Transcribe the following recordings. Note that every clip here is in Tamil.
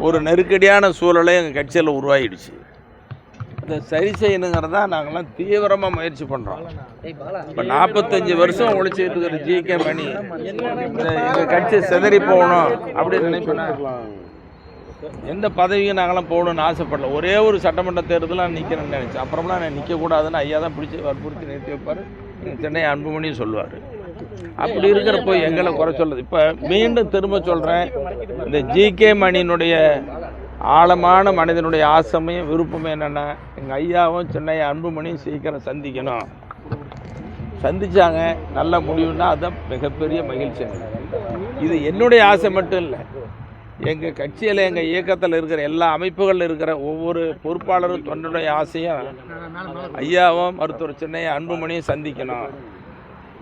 ஒரு நெருக்கடியான சூழலை எங்கள் கட்சியில் உருவாகிடுச்சு. அதை சரி செய்யணுங்கிறதா நாங்கள்லாம் தீவிரமாக முயற்சி பண்ணுறோம். இப்போ 45 வருஷம் ஒழிச்சிட்டு இருக்கிற ஜி.கே. மணி எங்கள் கட்சி சிதறி போகணும் அப்படின்னு நினைப்பேன். எந்த பதவியும் நாங்களாம் போகணும்னு ஆசைப்படல. ஒரே ஒரு சட்டமன்ற தேர்தலாக நிற்கிறேன்னு நினச்சேன். அப்புறம்லாம் நான் நிற்கக்கூடாதுன்னு ஐயா தான் பிடிச்சி வற்புறுத்தி நிறுத்தி வைப்பார். சென்னை அன்புமணியும் சொல்லுவார். அப்படி இருக்கிறப்போ எங்களை குறை சொல்லுது. இப்போ மீண்டும் திரும்ப சொல்கிறேன், இந்த ஜி.கே. மணியினுடைய ஆழமான மனிதனுடைய ஆசையும் விருப்பமும் என்னென்னா, எங்கள் ஐயாவும் சென்னை அன்புமணியும் சீக்கிரம் சந்திக்கணும். சந்தித்தாங்க, நல்ல முடிவுன்னா அதுதான் மிகப்பெரிய மகிழ்ச்சி. இது என்னுடைய ஆசை மட்டும் இல்லை, எங்கள் கட்சியில் எங்கள் இயக்கத்தில் இருக்கிற எல்லா அமைப்புகளில் இருக்கிற ஒவ்வொரு பொறுப்பாளரும் தொண்டனுடைய ஆசையும் ஐயாவும் மருத்துவர் சென்னை அன்புமணியும் சந்திக்கணும்.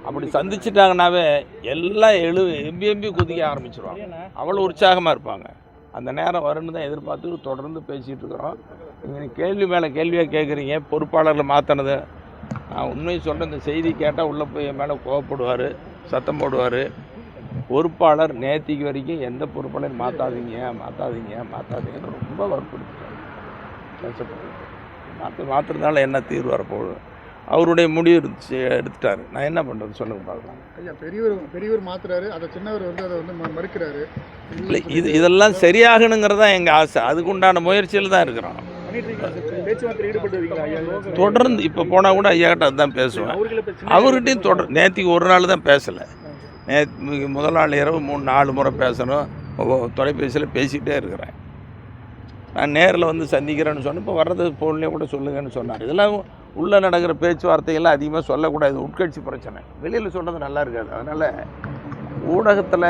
அப்படி சந்திச்சிட்டாங்கன்னாவே எல்லாம் எம்பி குதிக்க ஆரம்பிச்சிருவாங்க. அவ்வளோ உற்சாகமாக இருப்பாங்க. அந்த நேரம் வரும்னு தான் எதிர்பார்த்து தொடர்ந்து பேசிகிட்டு இருக்கிறோம். நீங்கள் கேள்வி மேலே கேள்வியாக கேட்குறீங்க. பொறுப்பாளர்கள் மாற்றினது நான் உண்மையை சொல்கிறேன். இந்த செய்தி கேட்டால் உள்ளே போய் என் மேலே கோவப்படுவார், சத்தம் போடுவார். பொறுப்பாளர் நேத்திக்கு வரைக்கும் எந்த பொறுப்பாளர் மாற்றாதீங்கன்னு ரொம்ப வற்புறுத்திட்டார், பேசப்பட்டு. மாற்றுறதுனால என்ன தீர்வு வரப்போகுது? அவருடைய முடிவு எடுத்துட்டார். நான் என்ன பண்ணுறது சொல்லுங்க பார்க்கலாம். ஐயா, பெரியவர் மாற்றுறாரு, அதை சின்னவர் அதை மறுக்கிறாரு. இல்லை, இதெல்லாம் சரியாகணுங்கிறதா எங்கள் ஆசை. அதுக்குண்டான முயற்சியில் தான் இருக்கிறோம். தொடர்ந்து இப்போ போனால் கூட ஐயா கிட்ட அதுதான் பேசுவேன். அவர்கிட்டையும் நேற்றுக்கு ஒரு நாள் தான் பேசலை. முதல் நாள் இரவு 3-4 முறை பேசணும். தொலைபேசியில் பேசிக்கிட்டே இருக்கிறேன். நான் நேரில் வந்து சந்திக்கிறேன்னு சொன்னேன். இப்போ வர்றது ஃபோன்லேயே கூட சொல்லுங்கன்னு சொன்னார். இதெல்லாம் உள்ளே நடக்கிற பேச்சுவார்த்தைகள்லாம் அதிகமாக சொல்லக்கூடாது. உட்கட்சி பிரச்சனை வெளியில் சொல்கிறது நல்லா இருக்காது. அதனால் ஊடகத்தில்,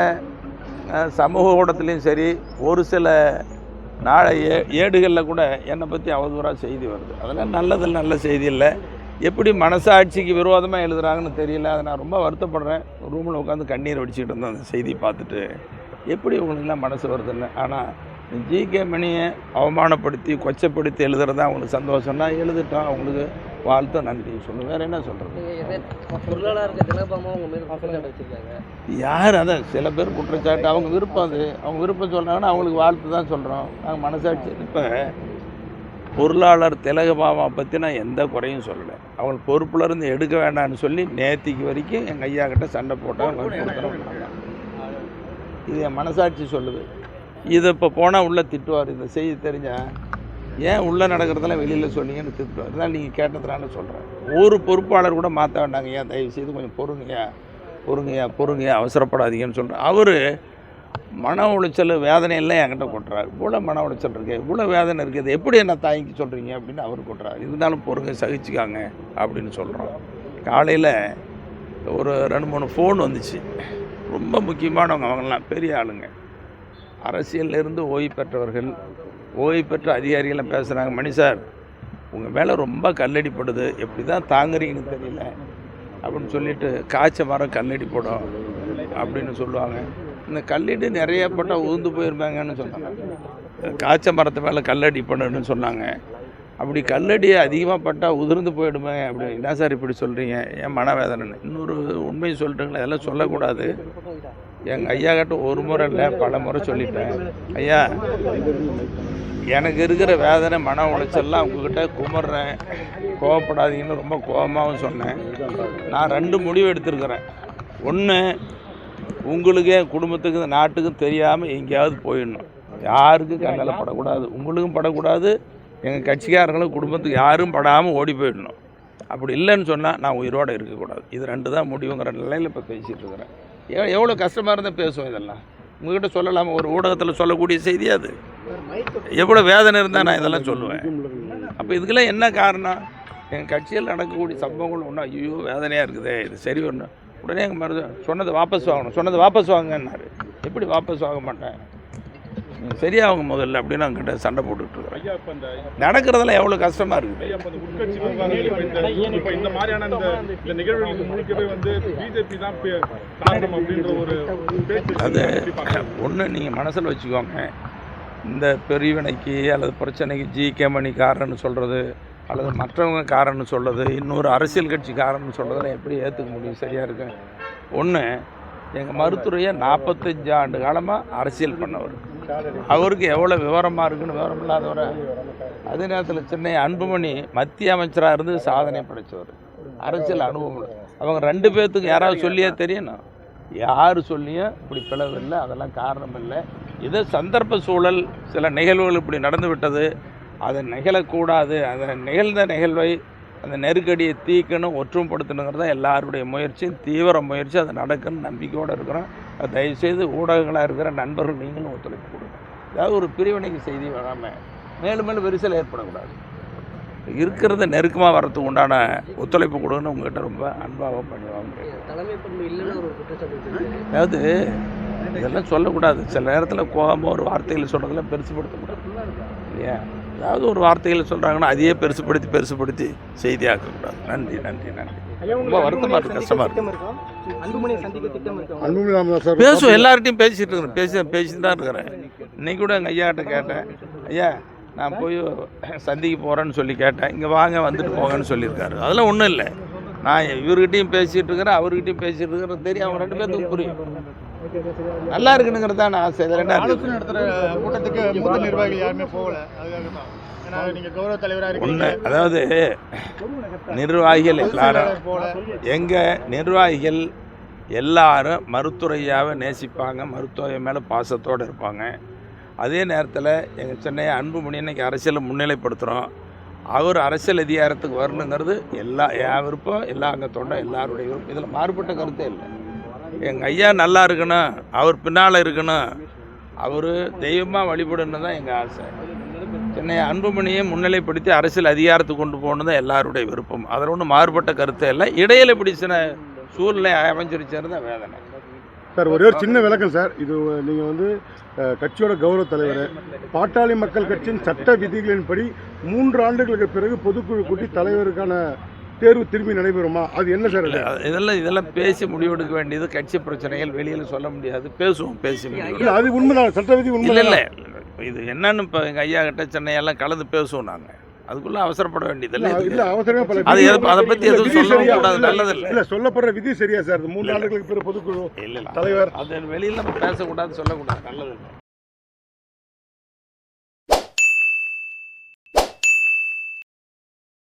சமூக ஊடகத்துலேயும் சரி, ஒரு சில ஏடுகளில் கூட என்னை பற்றி அவதூறாக செய்தி வருது. அதெல்லாம் நல்ல செய்தி இல்லை. எப்படி மனசாட்சிக்கு விரோதமாக எழுதுகிறாங்கன்னு தெரியல. அதை நான் ரொம்ப வருத்தப்படுறேன். ரூமில் உட்காந்து கண்ணீர் வடிச்சிக்கிட்டு இருந்தேன் அந்த செய்தியை பார்த்துட்டு. எப்படி உங்களுக்குலாம் மனசு வருதுன்னு. ஆனால் ஜி.கே. மணியை அவமானப்படுத்தி கொச்சப்படுத்தி எழுதுறது தான் அவங்களுக்கு சந்தோஷம்னா எழுதிட்டோம். அவங்களுக்கு வாழ்த்து, நன்றி சொல்லணும். வேறு என்ன சொல்கிறது? யார் அதான் சில பேர் குற்றச்சாட்டு, அவங்க விருப்பம். அது அவங்க விருப்பம் சொல்கிறாங்கன்னா அவங்களுக்கு வாழ்த்து தான் சொல்கிறோம். நாங்கள் மனசாட்சி. இப்போ பொருளாளர் திலகபாமா பற்றி நான் எந்த குறையும் சொல்லலை. அவங்க பொறுப்புலேருந்து எடுக்க வேண்டாம்னு சொல்லி நேத்திக்கு வரைக்கும் எங்கள் ஐயா கிட்ட சண்டை போட்டாங்க. இது என் மனசாட்சி சொல்லுது. இதை இப்போ போனால் உள்ளே திட்டுவார். இந்த செய்தி தெரிஞ்சால் ஏன் உள்ளே நடக்கிறதெல்லாம் வெளியில் சொன்னீங்கன்னு திட்டுவார். இதெல்லாம் நீங்கள் கேட்டதுனால சொல்கிறேன். ஒரு பொறுப்பாளர் கூட மாற்ற வேண்டாங்க. ஏன் தயவு செய்து கொஞ்சம் பொறுங்கய்யா அவசரப்படாதீங்கன்னு சொல்கிறேன். அவர் மன உளைச்சல் வேதனையெல்லாம் என்கிட்ட கொட்டுறாரு. இவ்வளோ மன உளைச்சல் இருக்குது, இவ்வளோ வேதனை இருக்குது, எப்படி என்ன தாய்க்கு சொல்கிறீங்க அப்படின்னு அவர் கொட்டுறாரு. இருந்தாலும் பொறுங்க, சகிச்சுக்காங்க அப்படின்னு சொல்கிறோம். காலையில் ஒரு 2-3 ஃபோன் வந்துச்சு. ரொம்ப முக்கியமானவங்க, அவங்களாம் பெரிய ஆளுங்க, அரசியலிருந்து ஓய்வு பெற்றவர்கள், ஓய்வு பெற்ற அதிகாரிகள்லாம் பேசுகிறாங்க. மணி சார், உங்கள் மேலே ரொம்ப கல்லடிப்படுது, எப்படி தான் தாங்குறீங்கன்னு தெரியல அப்படின்னு சொல்லிட்டு, காய்ச்ச மரம் கல்லடி போடும் அப்படின்னு சொல்லுவாங்க. இந்த கல்லடி நிறைய பட்டால் உதிர்ந்து போயிருப்பாங்கன்னு சொன்னாங்க. காய்ச்ச மரத்து மேலே கல்லடி பண்ணுன்னு சொன்னாங்க. அப்படி கல்லடி அதிகமாக பட்டால் உதிர்ந்து போயிடுமே அப்படி. என்ன சார் இப்படி சொல்கிறீங்க? என் மனவேதனைன்னு. இன்னொரு உண்மையை சொல்லிட்டுங்களேன், இதெல்லாம் சொல்லக்கூடாது. எங்கள் ஐயா கிட்ட ஒரு முறை இல்லை, பல முறை சொல்லிட்டேன். ஐயா, எனக்கு இருக்கிற வேதனை, மன உளைச்சல்லாம் உங்ககிட்ட குமர்றேன், கோவப்படாதீங்கன்னு ரொம்ப கோபமாகவும் சொன்னேன். நான் 2 முடிவு எடுத்துருக்கிறேன். ஒன்று, உங்களுக்கே, குடும்பத்துக்கு, நாட்டுக்கும் தெரியாமல் எங்கேயாவது போயிடணும். யாருக்கும் கண்ணில் படக்கூடாது, உங்களுக்கும் படக்கூடாது, எங்கள் கட்சிக்காரங்களும் குடும்பத்துக்கு யாரும் படாமல் ஓடி போயிடணும். அப்படி இல்லைன்னு சொன்னால் நான் உயிரோடு இருக்கக்கூடாது. இது 2 தான் முடிவுங்கிற நிலையில் இப்போ பேசிகிட்டு இருக்கிறேன். எவ்வளோ கஷ்டமாக இருந்தால் பேசுவோம். இதெல்லாம் உங்கள்கிட்ட சொல்லலாமல், ஒரு ஊடகத்தில் சொல்லக்கூடிய செய்தி அது. எவ்வளோ வேதனை இருந்தால் நான் இதெல்லாம் சொல்லுவேன். அப்போ இதுக்கெல்லாம் என்ன காரணம்? எங்கள் கட்சியில் நடக்கக்கூடிய சம்பவங்கள் ஒன்றும் ஐயோ வேதனையாக இருக்குது, இது சரி ஒன்று. உடனே எங்கள் மாதிரி சொன்னதை வாபஸ் வாங்கினாரு. எப்படி வாபஸ் வாங்க மாட்டேன், சரியாகுங்க முதல்ல அப்படின்னு அவங்ககிட்ட சண்டை போட்டுக்கிட்டு இருக்கிறேன். நடக்கிறதெல்லாம் எவ்வளோ கஷ்டமாக இருக்குது. அது ஒன்று நீங்கள் மனசில் வச்சுக்கோங்க. இந்த பிரிவினைக்கு அல்லது பிரச்சனைக்கு ஜி.கே. மணி காரணம்னு சொல்கிறது, அல்லது மற்றவங்க காரணம்னு சொல்கிறது, இன்னொரு அரசியல் கட்சி காரணம்னு சொல்கிறதெல்லாம் எப்படி ஏற்றுக்க முடியும்? சரியாக இருக்கு. ஒன்று, எங்கள் மருத்துவரையை 45 ஆண்டு காலமாக அரசியல் பண்ணவர். அவருக்கு எவ்வளோ விவரமாக இருக்குன்னு விவரம் இல்லாதவரை. அதே நேரத்தில் சென்னை அன்புமணி மத்திய அமைச்சராக இருந்து சாதனை படைத்தவர், அரசியல் அனுபவம். அவங்க 2 பேர்த்துக்கு யாராவது சொல்லியே தெரியணும், யார் சொல்லியும் இப்படி பிளவு இல்லை, அதெல்லாம் காரணம் இல்லை. இதே சந்தர்ப்ப சூழல், சில நிகழ்வுகள் இப்படி நடந்து விட்டது, அதை நிகழக்கூடாது, அதை நிகழ்ந்த நிகழ்வை அந்த நெருக்கடியை தீக்கணும், ஒற்றுமைப்படுத்தணுங்கிறது தான் எல்லாருடைய முயற்சியும், தீவிர முயற்சி. அது நடக்குன்னு நம்பிக்கையோடு இருக்கிறோம். அது தயவுசெய்து ஊடகங்களாக இருக்கிற நண்பர்கள் நீங்களும் ஒத்துழைப்பு கொடுங்க. ஏதாவது ஒரு பிரிவினைக்கு செய்தி வராமல் மேலும் மேலும் விரிசல் ஏற்படக்கூடாது. இருக்கிறத நெருக்கமாக வரத்துக்கு உண்டான ஒத்துழைப்பு கொடுங்கன்னு உங்கள்கிட்ட ரொம்ப அன்பாக பண்ணுவாங்க. அதாவது இதெல்லாம் சொல்லக்கூடாது. சில நேரத்தில் கோபமாக ஒரு வார்த்தைகளை சொல்கிறதெல்லாம் பெருசுப்படுத்தக்கூடாது இல்லையா? ஏதாவது ஒரு வார்த்தைகளை சொல்கிறாங்கன்னா அதையே பெருசுப்படுத்தி செய்தியாக்கக்கூடாது. நன்றி நன்றி நன்றி. ரொம்ப வருத்தமாக இருக்குது, கஷ்டமாக இருக்குது. பேசுவோம், எல்லார்ட்டையும் பேசிகிட்டு இருக்கிறேன், பேசிட்டு தான் இருக்கிறேன். இன்னைக்கு கூட எங்கள் ஐயாட்ட கேட்டேன், ஐயா நான் போய் சந்திக்க போகிறேன்னு சொல்லி கேட்டேன். இங்கே வாங்க வந்துட்டு போங்கன்னு சொல்லியிருக்காரு. அதெல்லாம் ஒன்றும் இல்லை. நான் இவர்கிட்டையும் பேசிகிட்டு இருக்கிறேன், அவர்கிட்டையும் பேசிகிட்டு இருக்கிறேன். தெரியும், அவங்க 2 பேர்த்துக்கும் புரியும். நல்லா இருக்குனுங்கிறது தான் நான் ஆசை. இதில் ஆலோசனை நடத்துகிற கூட்டத்துக்கு மூத்த நிர்வாகிகள் யாருமே போகல. அதுக்காக தான். ஏன்னா நீங்கள் கௌரவ தலைவராக இருக்கீங்க. அதாவது நிர்வாகிகள் எல்லாரும், எங்கள் நிர்வாகிகள் எல்லாரும் மருத்துவரையாவை நேசிப்பாங்க, மருத்துவ மேலே பாசத்தோடு இருப்பாங்க. அதே நேரத்தில் எங்கள் சென்னை அன்புமணி இன்னைக்கு அரசியலை முன்னிலைப்படுத்துகிறோம். அவர் அரசியல் அதிகாரத்துக்கு வரணுங்கிறது என் விருப்பம், எல்லா அங்கே தொண்டை எல்லாருடைய விருப்பம். இதில் மாறுபட்ட கருத்தே இல்லை. எங்கள் ஐயா நல்லா இருக்கணும், அவர் பின்னால் இருக்கணும், அவர் தெய்வமாக வழிபடணும் தான் எங்கள் ஆசை. சென்னை அன்புமணியை முன்னிலைப்படுத்தி அரசியல் அதிகாரத்துக்கு கொண்டு போகணும் தான் எல்லாருடைய விருப்பம். அதில் ஒன்றும் மாறுபட்ட கருத்தே இல்லை. இடையில இப்படி சில சூழ்நிலை அமைஞ்சிருச்சேன்னு தான் வேதனை. சார் ஒரே ஒரு சின்ன விளக்கம் சார். இது நீங்கள் வந்து கட்சியோட கௌரவ தலைவர், பாட்டாளி மக்கள் கட்சியின் சட்ட விதிகளின்படி 3 ஆண்டுகளுக்கு பிறகு பொதுக்குழு கூட்டி தலைவருக்கான தேர்வு திரும்பி நடைபெறுமா? அது என்ன சார்? இதெல்லாம் பேசி முடிவெடுக்க வேண்டியது. கட்சி பிரச்சனைகள் வெளியில் சொல்ல முடியாது. பேசுவோம், பேசி இல்லை, அது உண்மைதான், சட்ட விதி உண்மை இல்லை. இது என்னன்னு இப்போ எங்கள் ஐயா கிட்ட சென்னையெல்லாம் கலந்து பேசுவோம். நாங்கள் அதுக்குள்ளே அவசரப்பட வேண்டியதில்லை. அதை பற்றி எதுவும் சொல்லக்கூடாது, நல்லதில்லை. இல்லை, சொல்லப்படுற விதி சரியா சார்? 3 ஆண்டுகளுக்கு பிறகு பொதுக்குழு தலைவர், அது வெளியில் பேசக்கூடாது, சொல்லக்கூடாது, நல்லதில்லை.